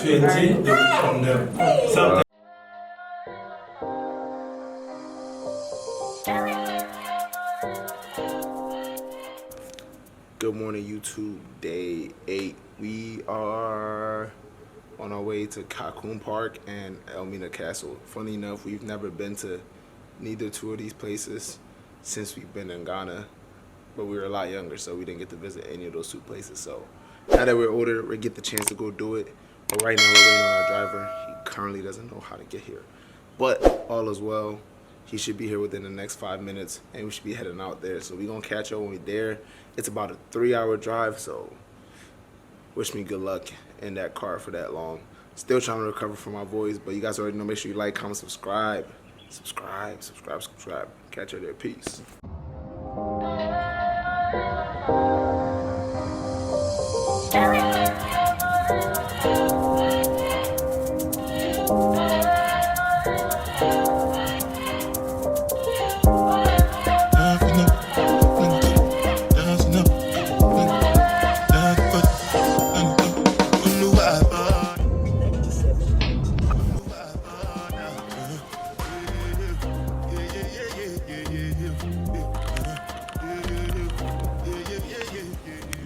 20, they will condemn. Sometimes. Good morning, YouTube. Day 8. We are on our way to Cocoon Park and ELMINA Castle. Funny enough, we've never been to neither two of these places since we've been in Ghana, but we were a lot younger, so we didn't get to visit any of those two places. So now that we're older, we get the chance to go do it. But right now we're waiting on our driver. He currently doesn't know how to get here, but all is well. He should be here within the next 5 minutes, and we should be heading out there. So we're gonna catch up when we're there. It's about a 3-hour drive, so wish me good luck in that car for that long. Still trying to recover from my voice, but you guys already know, make sure you like, comment, subscribe. Subscribe. Catch you there. Peace.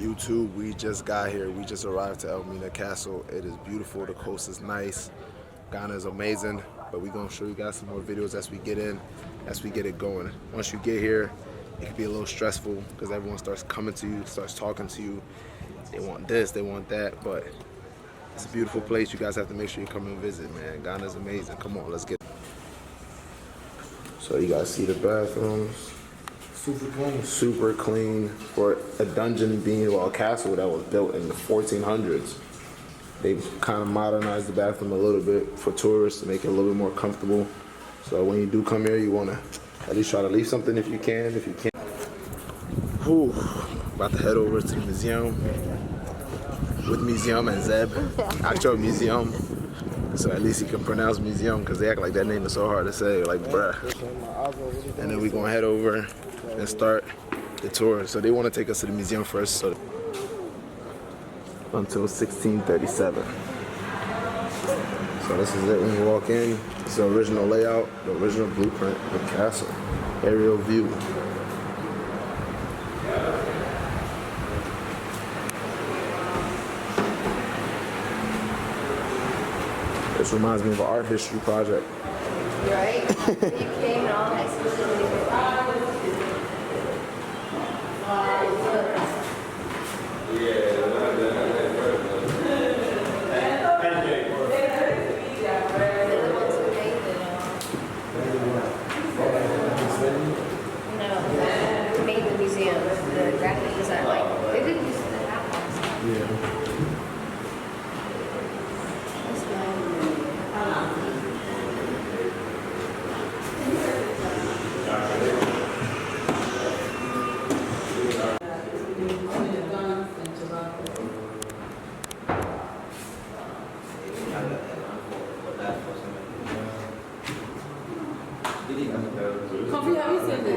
YouTube, we just got here. We just arrived to ELMINA Castle. It is beautiful. The coast is nice. Ghana is amazing. But we're gonna show you guys some more videos as we get it going. Once you get here, it can be a little stressful because everyone starts coming to you, starts talking to you. They want this, they want that, but it's a beautiful place. You guys have to make sure you come and visit, man. Ghana is amazing. Come on, let's get it. So you guys see the bathrooms. Super clean for a dungeon being a castle that was built in the 1400s. They've kind of modernized the bathroom a little bit for tourists to make it a little bit more comfortable. So when you do come here, you want to at least try to leave something if you can. If you can't, about to head over to the museum with Museum and Zeb. Actual museum. So at least he can pronounce museum because they act like that name is so hard to say, like bruh. And then we're gonna head over and start the tour. So they want to take us to the museum first, so until 1637. So this is it when you walk in. It's the original layout, the original blueprint of the castle. Aerial view. This reminds me of an art history project. Right? You came and all that specifically. Made the museum, the graphic design, like they didn't use the house. Yeah. Coffee, have you seen this?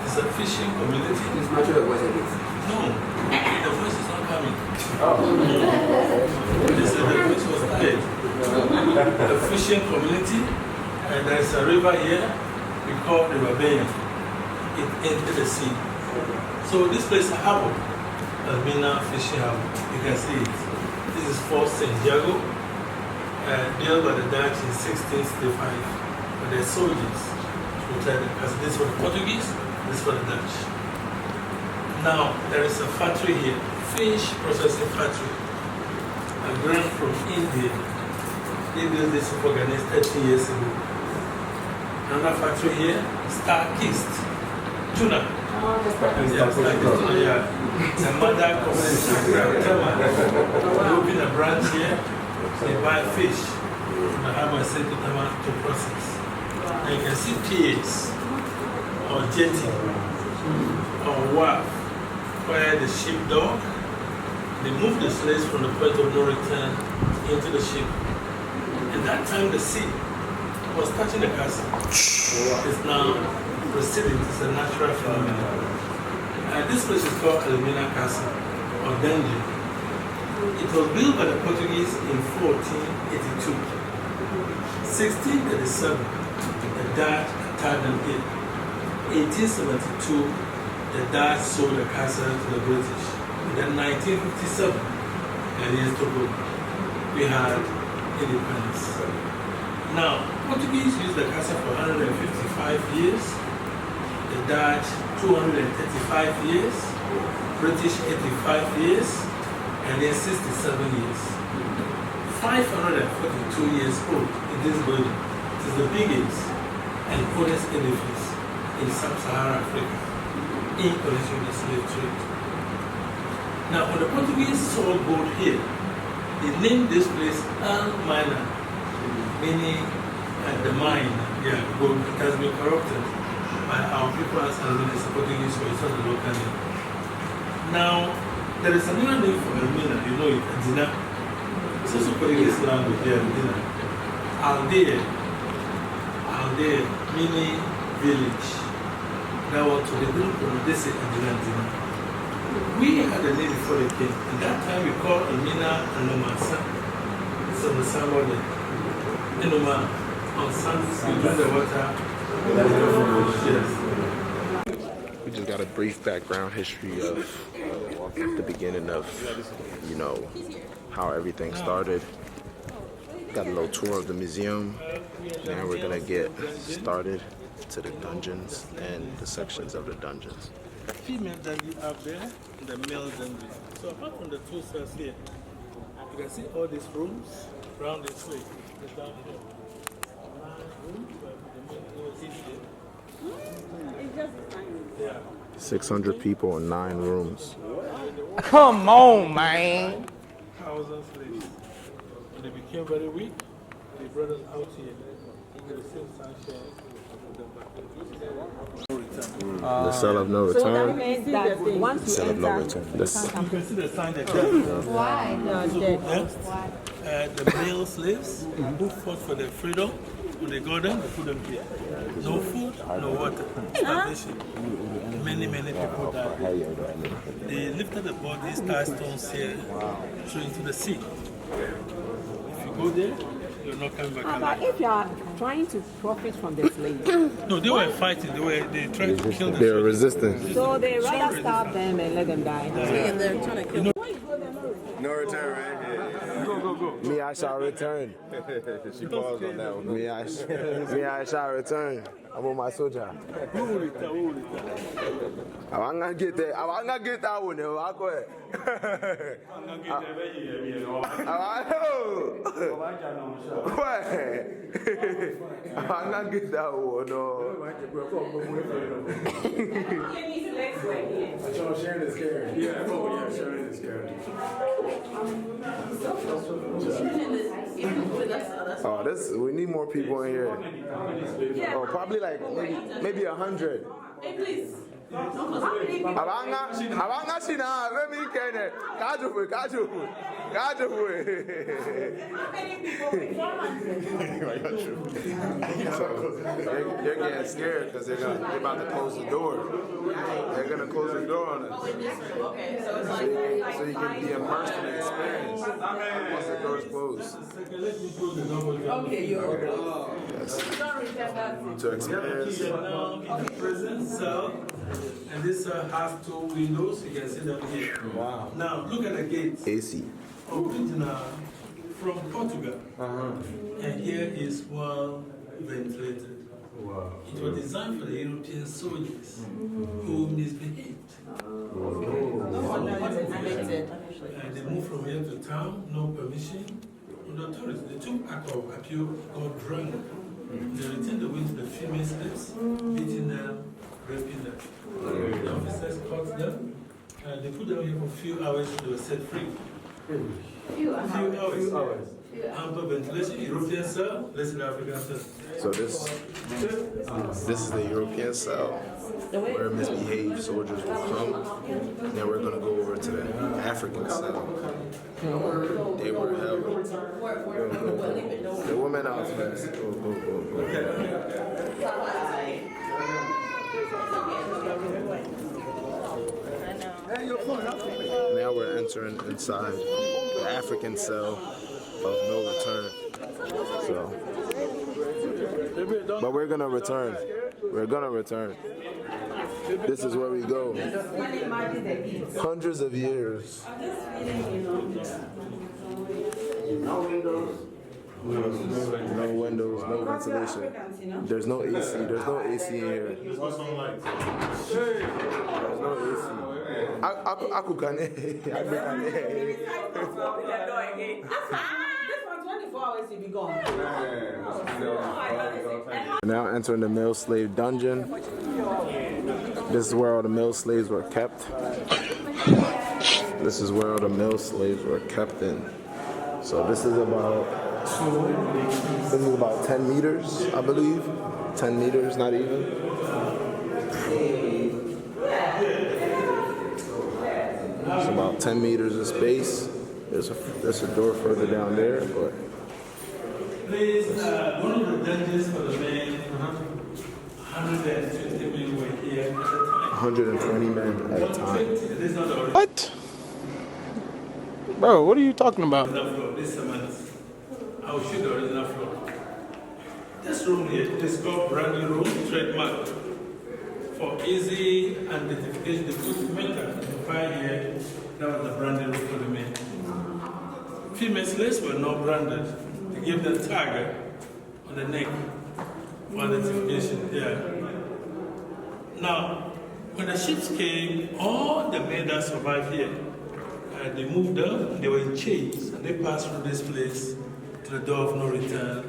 It's a fishing community. It's not your voice, it is. No, the voice is not coming. They said the voice was dead. A fishing community, and there's a river here we call the Ghanian. It entered the sea. So this place is a harbor, ELMINA fishing harbor. You can see it. This is Fort St. Diego, built by the Dutch in 1665. But they're soldiers. Because this is for the Portuguese, this is for the Dutch. Now, there is a factory here, fish processing factory. A grant from India. They built this for Ghanaians 30 years ago. Another factory here, Star Kist, tuna. Yeah, Star Kist tuna, yeah. The mother company, they open a branch here, they buy fish. I have a set to process. And you can see piers or jetty or wharf where the ship dock. They move the slaves from the point of no return into the ship. And that time the sea was touching the castle. It's now receding. It's a natural phenomenon. This place is called ELMINA Castle or Dungeon. It was built by the Portuguese in 1482. 1637, the Dutch attacked them here. 1872, the Dutch sold the castle to the British. And then 1957, Ghanians took over. We had independence. Now, Portuguese used the castle for 155 years, the Dutch 235 years, British 85 years, and then 67 years. 542 years old in this building. It is the biggest and oldest edifice in sub-Saharan Africa in connection with the slave trade. Now, when the Portuguese sold gold here, they named this place ELMINA, meaning the mine. Yeah, gold. It has been corrupted by our people as ELMINA, the Portuguese, so it's not the local name. Now, there is another name for ELMINA, you know it, Adina. It's also Portuguese language, yeah, Adina. Aldea, meaning village. That was to the group of this Adina. We had a name before they came. At that time, we called ELMINA Anomasa. It's on the sandbar there. Enoma, on Sundays, we drink the water. We just got a brief background history of the beginning of, you know, how everything started. Got a little tour of the museum. Now we're gonna get started to the dungeons and the sections of the dungeons. Female dungeon up there, the male dungeon. So apart from the two cells here, you can see all these rooms around this way. It's down here. 9 rooms, the male is here. It's just fine. Yeah. 600 people in 9 rooms. Come on, man. Thousands of slaves. When they became very weak, they brought us out here in the same sunshine. The cell of no So that return. means that once you Cell of no enter, return. You can see the sign that there. Why? Why? The male slaves who fought for their freedom, when they got them, they put them here. No food, no water. Starvation. Many people died. They lifted the bodies, tie stones here, threw into the sea. If you go there, you're not coming back but alive. if you are trying to profit from the slaves, No, they were fighting. They tried to kill them. They were resistant. so they rather starve them and let them die. No return, right? Yeah. Go. Me, I shall return. She paused on that one. Me, I shall return. I'm on my soldier. Who will return? I'm gonna get that. I'm gonna get that one. I'll go ahead. I'm gonna get that one. Sharon is scared. Yeah, Sharon is scared. Oh, we need more people in here. Oh, probably like maybe 100. Hey, please. Abanga shina, let me get it. Kaju. They're getting scared because they're about to close the door. They're gonna close the door on us. Okay, so it's like So you can be immersed in the experience once the door's closed. okay, you're Yes. sorry, To experience. Now in the prison cell, and this has 2 windows. You can see them here. Wow. Now look at the gates. AC. Original from Portugal. And here is well ventilated. Wow. It was designed for the European soldiers who misbehaved. And they moved from here to town, no permission, no authority. They took act of appeal, got drunk, They return the women to the female slaves, beating them, raping them. The officers caught them, and they put them here for a few hours, they were set free. Few hours. Ample ventilation, European cell, less than African cell. So this is the European cell where misbehaved soldiers will come. Then we're gonna go over to the African cell. They were held. The women out first. Go. Now we're entering inside the African cell of no return. So, but we're gonna return. We're gonna return. This is where we go. Hundreds of years. No windows, no ventilation. There's no AC. There's no AC in here. There's no AC. Aku kane. Now entering the male slave dungeon. This is where all the male slaves were kept. This is where all the male slaves were kept in. So this is about 10 meters, I believe. 10 meters, not even. It's about 10 meters of space. There's a door further down there, but. Please, one of the dungeons for the men, 120 men were here at the time. 120 men at a time. What? Bro, what are you talking about? This cement. I will show the original floor. This room here is called brand new room, trademark. For easy identification, the put metal in the fire here, that was the branding room for the men. Female slaves were not branded. They gave them tag on the neck for identification. Yeah. Now, when the ships came, all the men that survived here, they moved them, they were in chains, and they passed through this place to the door of no return.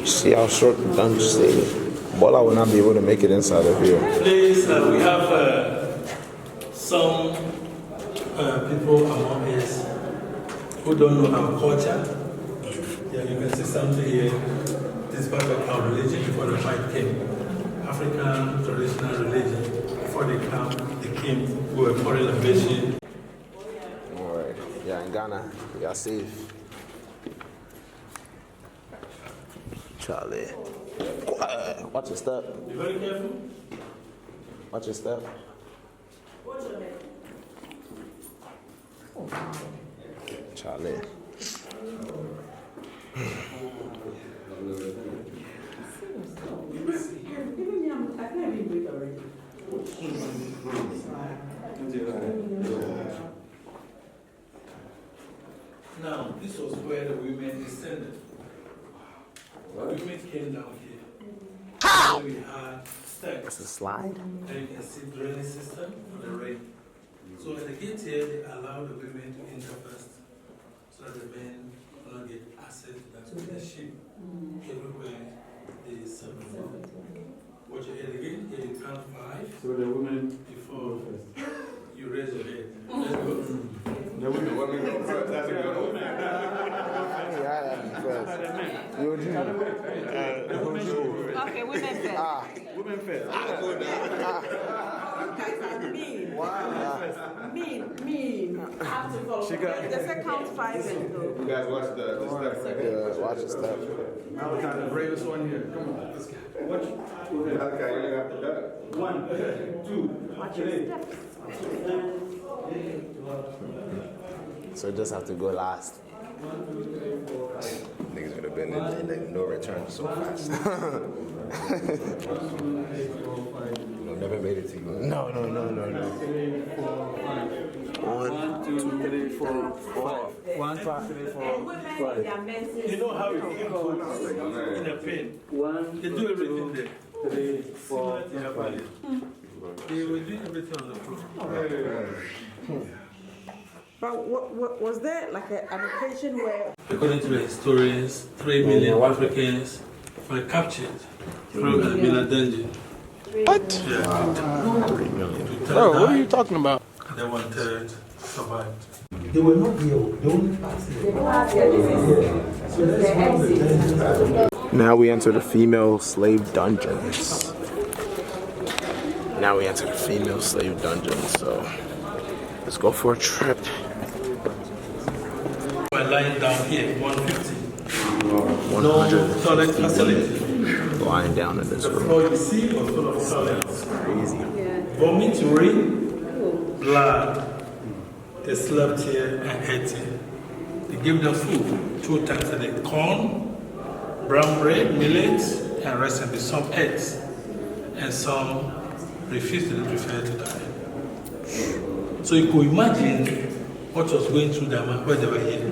See how short the dungeon is. Bola will not be able to make it inside of here. Please, we have some people among us who don't know our culture. Yeah, you can see something here. This is part of our religion before the white came. African traditional religion. Before they came, we were foreign invasion. Alright. Yeah, in Ghana, we are safe. Charlie. Watch your step. Be very careful. Watch your step. Charlie. Now, this was where the women descended. The women came down here. How? We had steps. It's a slide. And you can see drainage system for the rain. So at the gate here, they allow the women to enter first, so that the men will not get access to the sheep everywhere they serve. Watch your head again. Here you count 5. So the women before you raise your head. Let's go. The women go first. That's a good one. You do. Okay, women first. Women first. Mean. Wow. Mean. She got. The second 5 and go. You guys watch the step. Yeah, watch your step. Now we got the bravest one here. Come on. Let's go. Watch. Okay, you got the duck. 1, 2, Watch your 3. steps. So just have to go last. Niggas would have been in like, no return so fast. Never made it to you. No. 1, 2, 3, 4, 5. 1, 2, 3, 4, 5. You know how you keep goods in a pen? 1, They do everything there. 3, 4, 5. They will do everything on the floor. But what was there like an occasion where? According to the historians, 3 million Africans were captured through ELMINA dungeon. What? Yeah. 3 million. Bro, what are you talking about? And then 1/3 survived. They were not here. They only passed it. So that's one of the Now we enter the female slave dungeons. So let's go for a trip. We're lying down here, 150. 150 toilet facility. lying down in this The room. floor you see was full of toilets. Crazy. Vomit, urine, blood. They slept here and ate here. They give them food 2 times a day. Corn, brown bread, millet, and recipes. Some ate, and some refused to prefer to die. So you could imagine what was going through their mind when they were here.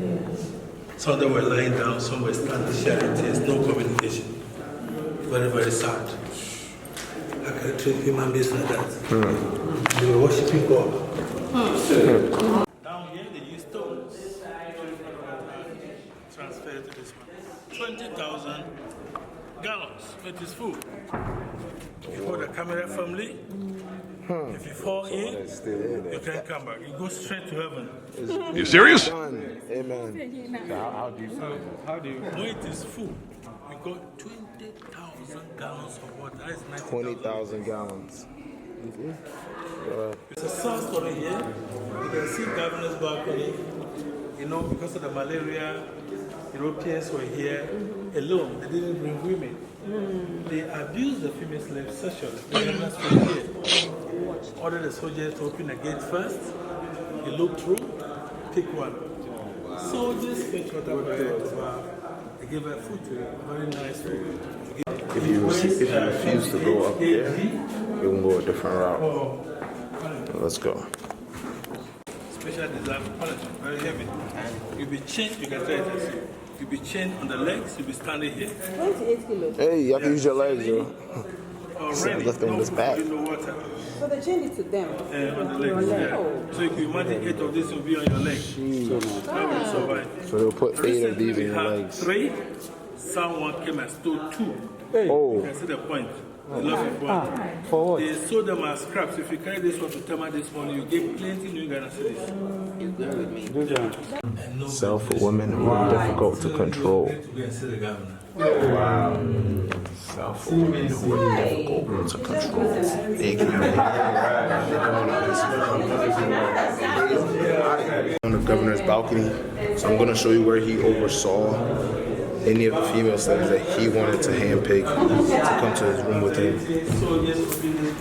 Some of them were lying down, some were standing, sharing things, no communication. Very, very sad. I can treat human beings like that. They were worshiping God. Down here, they use stones. Transfer to this one. 20,000 gallons with his food. You hold a camera family. If you fall in, you can come back. You go straight to heaven. You serious? Amen. When it is full, you got 20,000 gallons of water. That is 20,000 gallons. It's a sad story here. You can see governor's balcony. You know, because of the malaria, Europeans were here alone. They didn't bring women. They abused the female slaves sexually. The governors were here. Ordered the soldiers to open the gate first. He looked through, pick one. Soldiers fetch water for her. They gave her food, very nice food. If you refuse to go up there, you can go a different route. Let's go. Special design punishment, very heavy. You'll be chained, you can try it. You'll be chained on the legs, you'll be standing here. 28 kilos. Hey, you have to use your legs, yo. Already, lifting this back. in the water. So they changed it to them. On the legs, yeah. So you can imagine 8 of this will be on your legs. How will you survive? So they'll put 8 of these Recently, in we your had legs. 3. Someone came and stole 2. Oh, You can see the point. The loving point. For what? They sold them as scraps. If you carry this one to Tama this morning, you get plenty new Ghana cities. sell for women who are difficult to control. Sell for women who are difficult to control. They can on the governor's balcony, so I'm going to show you where he oversaw any of the female slaves that he wanted to handpick to come to his room with him.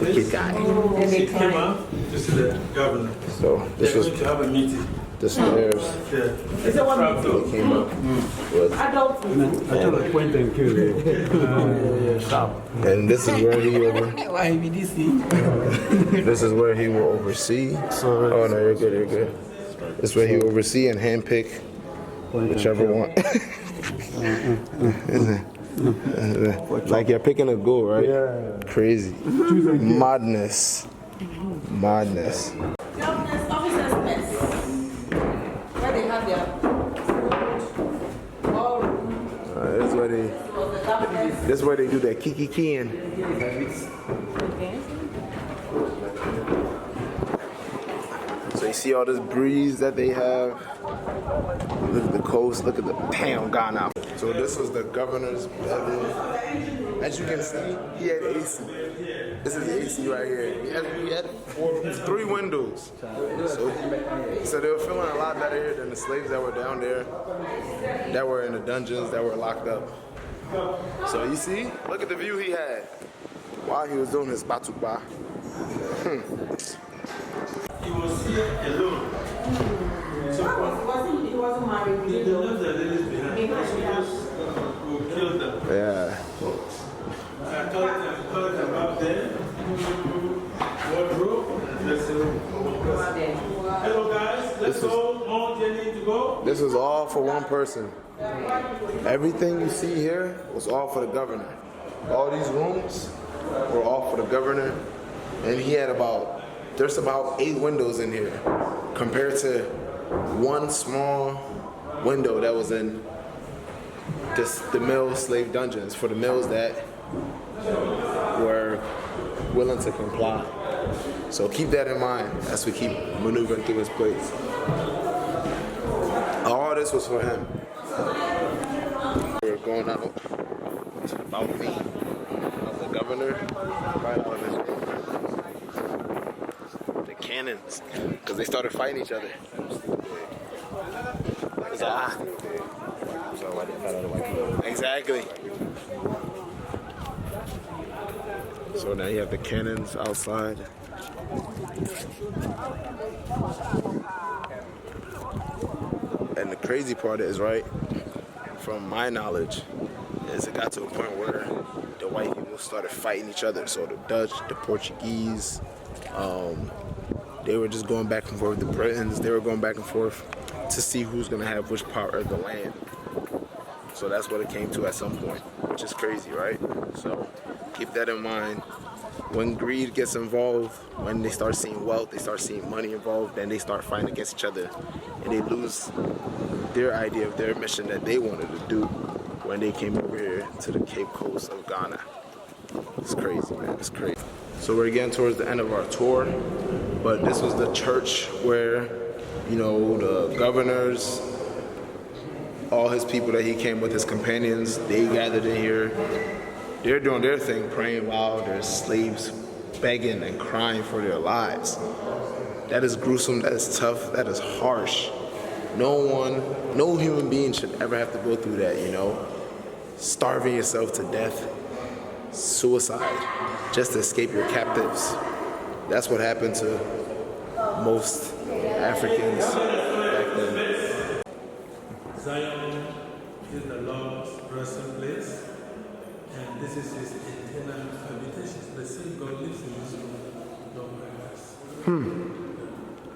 Wicked guy. He came out to see the governor. So this They're was going to have a meeting. the stairs Yeah. Is it one he came up with. adult? I told her point and kill. Stop. And this is where he over. Why be this thing? This is where he will oversee. Oh no, you're good, you're good. This is where he will oversee and handpick whichever one. Like you're picking a goal, right? Yeah. Crazy. Madness. Madness. Governor's officers' mess. Where they have their food, ballroom, This is where they. was the governor's. This is where they do that kiki kiing. So you see all this breeze that they have. Look at the coast. Look at the damn Ghana. So this was the governor's bedroom. As you can see, he had AC. This is the AC right here. He had 3 windows. So they were feeling a lot better here than the slaves that were down there, that were in the dungeons, that were locked up. So you see, look at the view he had while he was doing his batuba. He was here alone. So He wasn't married. they left the ladies behind. Who killed them. Yeah. I told them up there. Wardrobe and dressing room. Hello guys, let's go. More journey to go. This was all for one person. Everything you see here was all for the governor. All these rooms were all for the governor. And he had there's about 8 windows in here compared to one small window that was in the mill slave dungeons for the mills that were willing to comply. So keep that in mind as we keep maneuvering through this place. All this was for him. We're going out to the balcony of the governor, right out of his room. The cannons, because they started fighting each other. Exactly. So now you have the cannons outside. And the crazy part is, right, from my knowledge, is it got to a point where the white people started fighting each other. So the Dutch, the Portuguese, they were just going back and forth. The Britons, they were going back and forth to see who's gonna have which part of the land. So that's what it came to at some point, which is crazy, right? So keep that in mind. When greed gets involved, when they start seeing wealth, they start seeing money involved, then they start fighting against each other, and they lose their idea of their mission that they wanted to do when they came over here to the Cape Coast of Ghana. It's crazy, man, it's crazy. So we're getting towards the end of our tour, but this was the church where, you know, the governors, all his people that he came with, his companions, they gathered in here. They're doing their thing, praying while there's slaves begging and crying for their lives. That is gruesome, that is tough, that is harsh. No human being should ever have to go through that, you know? Starving yourself to death, suicide, just to escape your captives. That's what happened to most Africans back then. Zion is the Lord's resting place, and this is his eternal habitation. The same God lives in this room.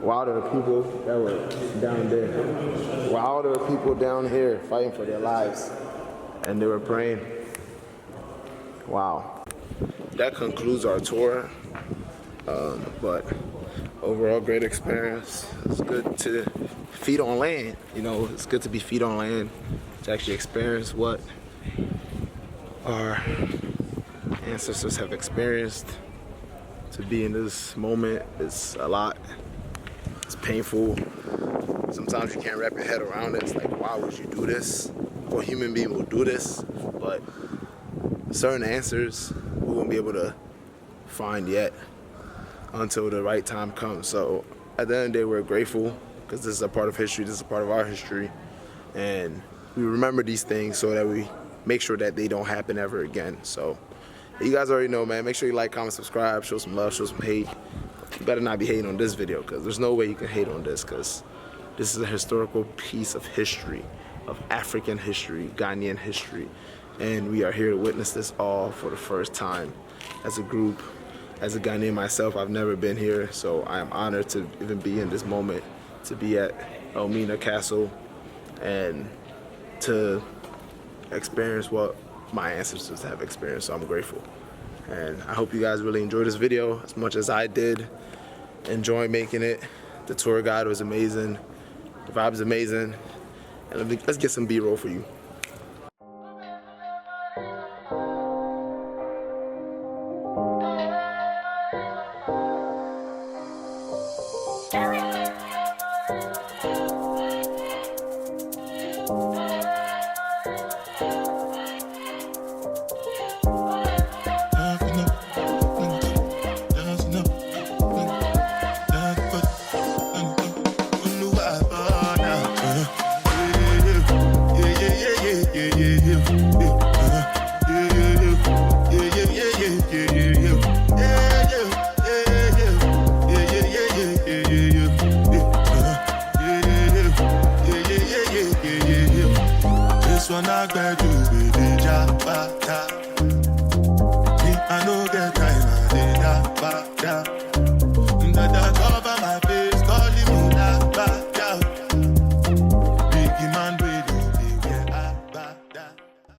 Wow, there are people that were down there. Wow, there are people down here fighting for their lives, and they were praying. Wow. That concludes our tour, but overall great experience. It's good to feet on land, you know, it's good to be feet on land, to actually experience what our ancestors have experienced. To be in this moment is a lot. It's painful. Sometimes you can't wrap your head around it. It's like, why would you do this? What human being will do this? But certain answers we won't be able to find yet until the right time comes. So at the end of the day, we're grateful because this is a part of history. This is a part of our history. And we remember these things so that we make sure that they don't happen ever again. So you guys already know, man. Make sure you like, comment, subscribe, show some love, show some hate. You better not be hating on this video because there's no way you can hate on this because this is a historical piece of history, of African history, Ghanaian history. And we are here to witness this all for the first time as a group. As a Ghanaian myself, I've never been here, so I am honored to even be in this moment, to be at ELMINA Castle and to experience what my ancestors have experienced, so I'm grateful. And I hope you guys really enjoyed this video as much as I did. Enjoy making it. The tour guide was amazing. The vibe is amazing. And let's get some B-roll for you. This one I got you.